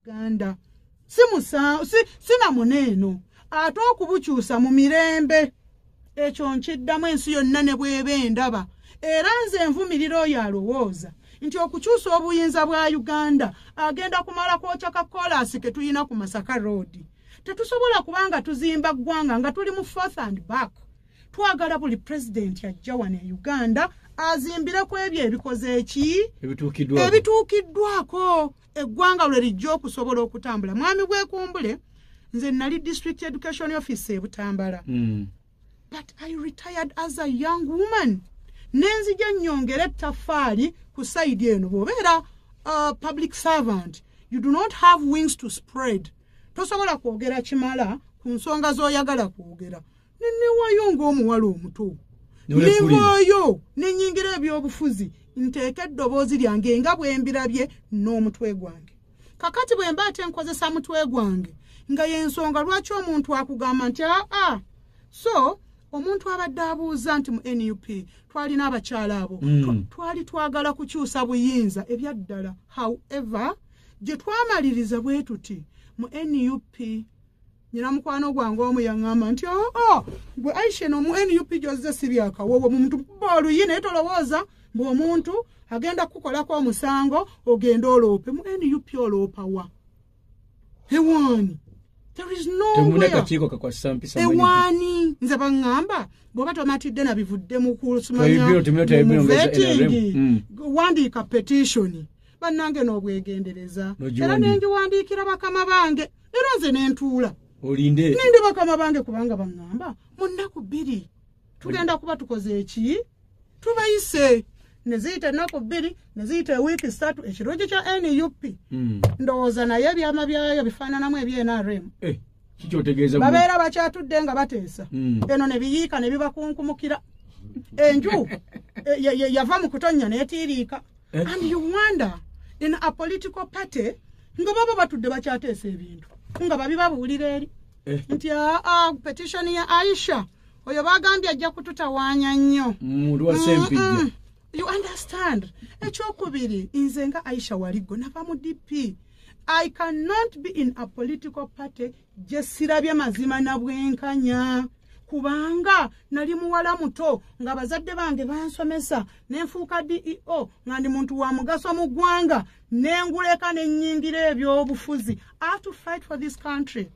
Uganda. Sina muneeno. Ate okubukyusa mu mirembe. Ekyo nkiddamu ensi yonna ne bw'eba ndaba. Era nze nvumirira oyo alowooza nti okukyusa obuyinza bwa Uganda agenda kumala kwokya ka kolasi ke tuyina ku Masaka Road. Tetusobola kubanga tuzimba ggwanga nga tuli mu forth and back. Twagala buli president yajja wano e Uganda azimbire ku ebyo ebikoze eki ebituukiddwako eggwanga lwe lijja okusobola okutambula. Mwami Bwekumbule nze nali district education officer e Butambala. But I retired as a young woman. Nenzija nnyongera ettaffaali ku side eno bw'obeera public servant. You do not have wings to spread. Tosobola kwogera kimala ku nsonga z'oyagala kwogera. Newayo ng'omuwala omuto. Nevayo nenyingira ebyobufuzi nteeka eddoboozi lyange nga bwe mbirabye n'omutwe gwange. Kakati bwe mba ate nkozesa mutwe gwange nga y'ensonga lwaki omuntu akugamba nti so omuntu abadde abuuza nti mu NUP twalina abakyala abo twali twagala kukyusa buyinza ebyaddala. However gye twamaliriza bwe tuti mu NUP nyina mukwano gwange omu yaŋŋamba nti gwe Aisha no mu NUP gy'ozze si byakawowo mu muntu boluyi naye tolowooza ng'omuntu agenda kukolako omusango ogenda oloope mu NUP oloopawa ewani. There is nowhere. Ewani nze baŋŋamba bw'oba tomatidde na bivudde mu kusumanya mu vetting wandiika petition bannange n'obwegendereza era nengiwandiikira bakama bange era nze nentuula ninde bakama bange kubanga baŋŋamba mu nnaku 2 tugenda kuba tukoze eki tubayise neziyita ennaku 2 neziyita wiiki 3 ekiroogi kya NUP ndowooza naye ebyama byayo bifaananamu eby'NRM babeera bakyatudde nga bateesa eno ne biyiika ne bibakunkumukira enju yava mu kutonnya neetiiriika. And you wonder in a political party nga baba batudde bakyateesa ebintu nga babibabuulira eri nti petition ya Aisha oyo bagambye ajja kututawaanya nnyo. You understand? Ekyokubiri nze nga Aisha Waligo nava mu DP. I cannot be in a political party gye sirabye mazima na bwenkanya kubanga nali muwala muto nga bazadde bange bansomesa nenfuuka DEO nga ndi muntu wa mugaso mu ggwanga nenguleka nennyingira ebyobufuzi. I have to fight for this country.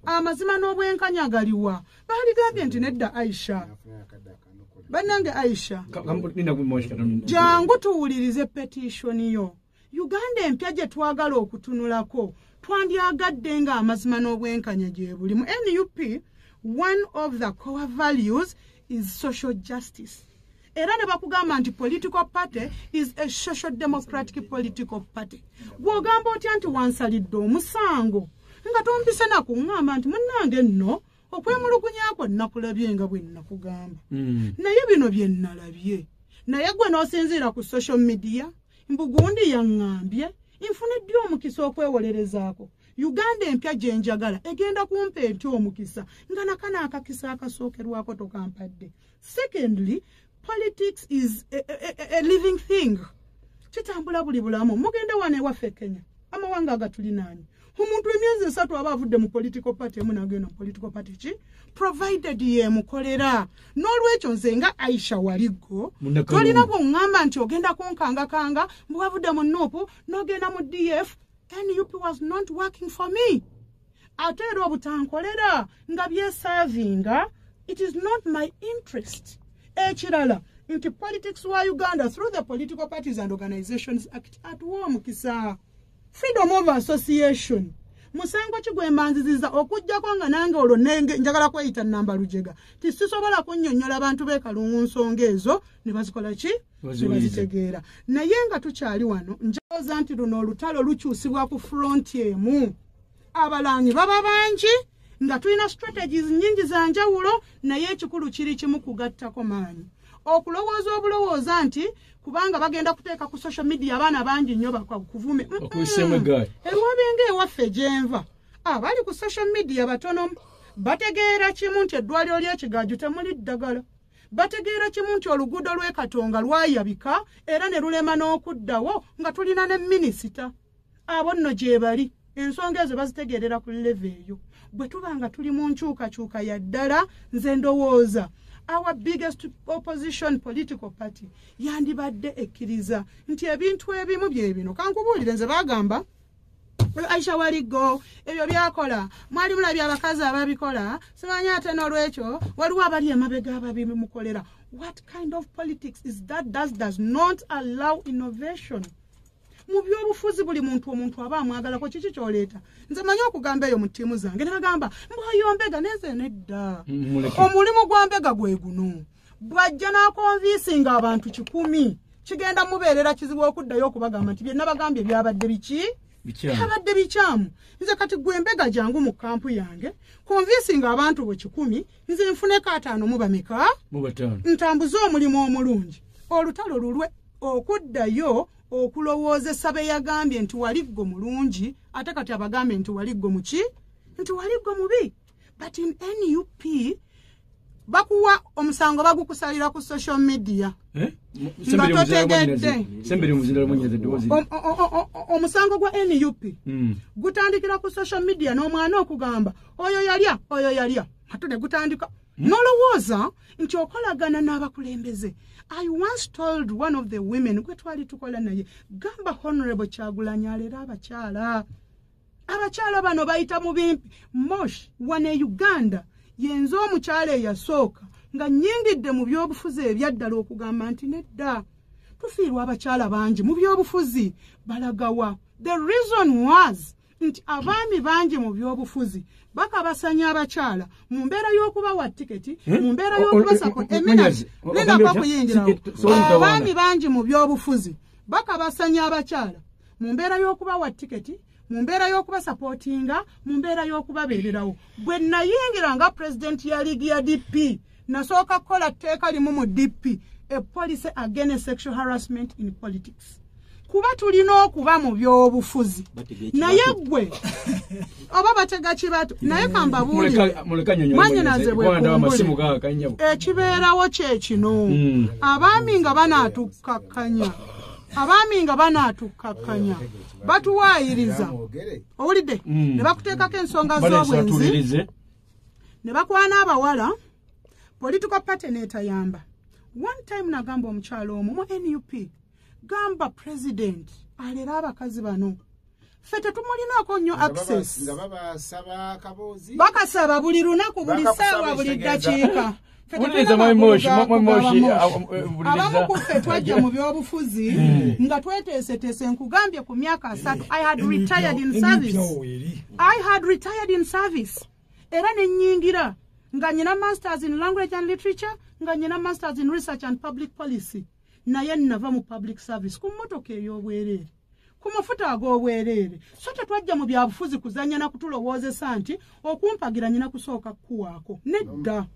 Amazima n'obwenkanya galiwa baligambye nti nedda Aisha bannange Aisha jangu tuwulirize petition yo. Uganda empya gye twagala okutunulako twandyagadde nga amazima n'obwenkanya gye buli mu NUP. One of the core values is social justice. Era ne bakugamba nti political party is a social democratic political party. Bw'ogamba otya nti wansalidde omusango nga tompise na kuŋŋamba nti munnange nno okwemulugunyako nakulabye nga bwe nakugamba naye bino bye nnalabye naye gwe n'osinziira ku social media mbugundi yaŋŋambye nfunidde omukisa okwewolerezaako. Uganda empya gye njagala egenda kumpa enti omukisa nga nakana akakisa akasookerwako tokampadde. Secondly, politics is a living thing. Kitambula buli bulamu. Mugenda wane waffe Kenya amawanga agatulinaanye omuntu emyezi 3 aba avudde mu political party emu n'agenda mu political party ki provided ye mukolera. N'olwekyo nze nga Aisha Waligo tolina kuŋŋamba nti ogenda kunkangakanga mbwavudde mu NUP n'ogenda mu DF. NUP was not working for me. Ate era obutankolera nga byesavinga it is not my interest. Ekirala nti politics wa Uganda through the Political Parties and Organizations Act atuwa omukisa freedom of association. Musango kigwemanziziza okujjako nga nange olwo njagala kweyita Namba Lujega tisisobola kunnyonnyola abantu b'ekalungu nsonga ezo ne bazikola ki ne bazitegeera. Naye nga tukyali wano njooza nti luno olutalo lukyusibwa ku front emu. Abalanyi baba bangi nga tulina strategies nyingi za njawulo naye ekikulu kiri kimu kugattako maanyi. Okulowooza obulowooza nti kubanga bagenda kuteeka ku social media abaana bangi nnyo bakuvume ewabenga ewaffe gyenva abali ku social media batono bategeera kimu nti eddwaliro ly'Ekigaju temuli ddagala. Bategeera kimu nti oluguudo lw'e Katonga lwayabika era ne lulema n'okuddawo nga tulina ne minisita. Abo nno gye bali ensonga ezo bazitegeerera ku level eyo bwe tubanga tuli mu nkyukakyuka ya ddala nze ndowooza our biggest opposition political party yandibadde ekkiriza nti ebintu ebimu bye bino kankubuulire nze bagamba Aisha Waligo ebyo byakola mwali mulabye abakazi ababikola simanyi ate n'olwekyo waliwo abali emabega ababimukolera. What kind of politics is that does not allow innovation? Mu byobufuzi buli omuntu aba amwagalako kiki kyoleeta. Nze manyi okugamba eyo mu ttiimu zange ne bagamba mbwoyo mbega neze nedda. Omulimu gwa mbega gwe guno. Bwajja n'akonvinsinga abantu 100 kigenda mubeerera kizibu okuddayo okubagamba nti bye nabagambye byabadde biki? Byabadde bikyamu. Nze kati gwe mbega jangu mu kampu yange konvinsinga abantu bo 100 nze nfuneko 5 mu bameka mu batano. Ntambuza omulimu omulungi. Olutalo lulwe okuddayo okulowooza be yagambye nti waliggo mulungi ate kati abagambe nti waliggo muki nti waliggo mubi. But in NUP bakuwa omusango bagukusalira ku social media omusango gwa NUP gutandikira ku social media n'omwana okugamba oyo yalya ate ne gutandika nolowooza nti okolagana n'abakulembeze. I once told one of the women gwe twali tukola naye gamba Honorable Kyagulanyi alera abakyala bano bayita mu bimpi Mosh wane Uganda yenzo omukyala eyasooka nga nnyingidde mu byobufuzi ebyaddala okugamba nti nedda tufiirwa abakyala bangi mu byobufuzi balagawa. The reason was nti abaami bangi mu byobufuzi bakabasanya abakyala mu mbeera y'okubawa tiketi mu mbeera y'okubasako eminazi lenda kwakuyingirawo. Abaami bangi mu byobufuzi bakabasanya abakyala mu mbeera y'okubawa tiketi mu mbeera y'okubasapootinga mu mbeera y'okubabeererawo. Bwe nayingira nga president ya ligi ya DP nasooka kukola tteeka limu mu DP a policy against sexual harassment in politics. Kuba tulina okuba mu byobufuzi naye gwe oba batega kibatu naye kambabuulire mwanyinaze bwekumbule ekibeerawo kyekino abaami nga banaatukkakanya batuwaayiriza owulidde ne bakuteekako ensonga z'obwenzi ne bakwana abawala political party neetayamba. One time nagamba omukyalo omu mu NUP gamba president alera abakazi bano ffe tetumulinaako nnyo access bakasaba buli lunaku buli ssaawa buli ddakiika abamu kuffe twajja mu byobufuzi nga tweteeseteese nkugambye ku myaka 3 I had retired in service era nennyingira nga nyina masters in language and literature nga nyina masters in research and public policy naye nava mu public service ku mmotoka ey'obwereere ku mafuta ag'obwereere so tetwajja mu byabufuzi kuzannya na kutulowoozesa nti okumpagira nyina kusooka kuwaako nedda.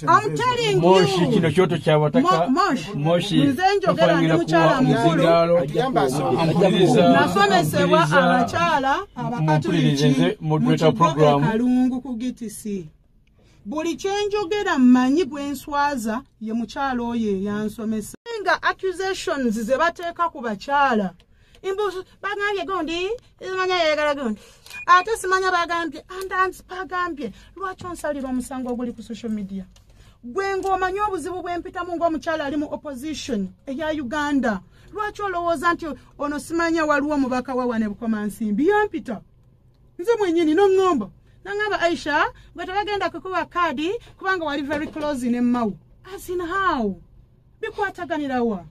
I'm telling you Moshi kino kyoto kyawataka Moshi nze njogera ne mukyala mukulu nasomesebwa abakyala abakatuliki mu program Kalungu ku GTC. Buli kyenjogera mmanyi bwenswaza ye mukyala oyo eyansomesa nga accusations ze bateeka ku bakyala imbusu bagambye gondi simanya yegala gondi ate simanya bagambye andansi bagambye lwaki onsalira omusango oguli ku social media gwe ng'omanyi obuzibu bw'empitamu ng'omukyala ali mu opposition eya Uganda lwaki olowooza nti ono simanya waliwo omubaka wa wane Bukomansimbi yampita nze mwennyini n'oŋŋomba nangamba Aisha gwe tebagenda kukuwa kadi kubanga wali very close ne Mau as in how bikwataganira wa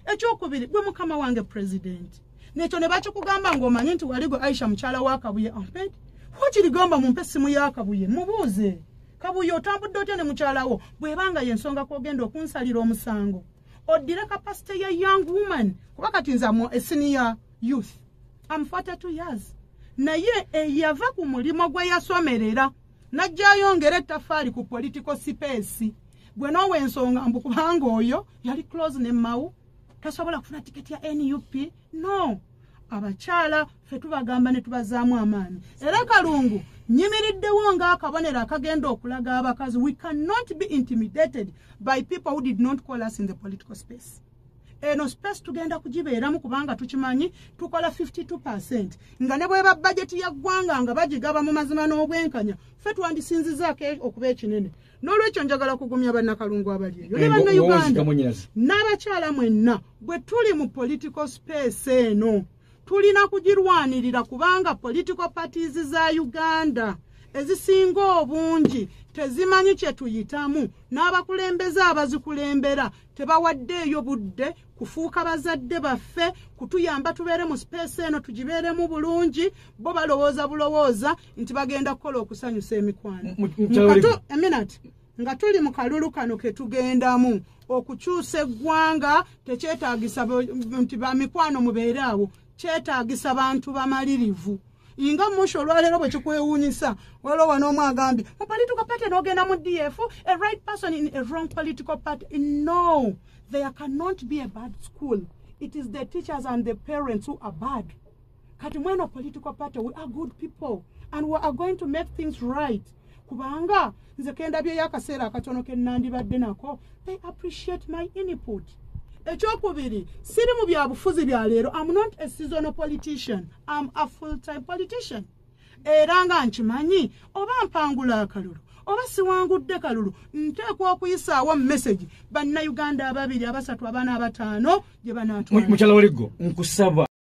ekyokubiri gwe mukama wange president nekyo ne bakikugamba ng'omanyi nti waligo Aisha mukyala wa Kabuye amped wakirigamba mumpe essimu ya Kabuye mubuuze Kabuye otambudde otya ne mukyalawo bwebanga yensonga kwogenda okunsalira omusango oddire capacity ya young woman kuba kati nze a senior youth I'm 42 years naye eyava ku mulimo gwe yasomerera najjayo ngere tafaali ku political space gwe nowe ensonga mbu kubanga oyo yali close ne Mau tasobola kufuna tiketi ya NUP no abakyala ffe tubagamba ne tubazaamu amaanyi era Kalungu nyimiriddewo ng'akabonero akagenda okulaga abakazi we cannot be intimidated by people who did not call us in the political space eno space tugenda kugibeeramu kubanga tukimanyi tukola 52% nga ne bweba budget ya ggwanga nga bagigaba mu mazima n'obwenkanya ffe twandisinzizaako okuba ekinene n'olwekyo njagala kugumya bannakalungu abali eyo ne bannayuganda n'abakyala mwenna bwe tuli mu political space eno tulina kugirwanirira kubanga political parties za Uganda ezisinga obungi tezimanyi kye tuyitamu n'abakulembeze abazikulembera tebawaddeeyo budde kufuuka bazadde baffe kutuyamba tubeere mu space eno tugibeeremu bulungi bo balowooza bulowooza nti bagenda kukola okusanyusa emikwano nga tuli mu kalulu kano ke tugendamu okukyusa eggwanga tekyetaagisa nti bamikwano mubeere awo kyetaagisa bantu bamalirivu inga musho olwaleero bwe kikwewuunyisa waliwo wano agambye mu political party n'ogenda mu DF a right person in a wrong political party. No, there cannot be a bad school. It is the teachers and the parents who are bad. Kati mweno political party we are good people and we are going to make things right. Kubanga nze kenda bye yakaseera akatono ke nandibadde nako they appreciate my input. Ekyokubiri siri mu byabufuzi bya leero. I'm not a seasonal politician. I'm a full-time politician. Era nga nkimanyi oba mpangula akalulu oba siwangudde kalulu nteekwa okuyisaawo message bannayuganda ababiri abasatu abana abataano gye banaatwala. Mukyala Oliggo nkusaba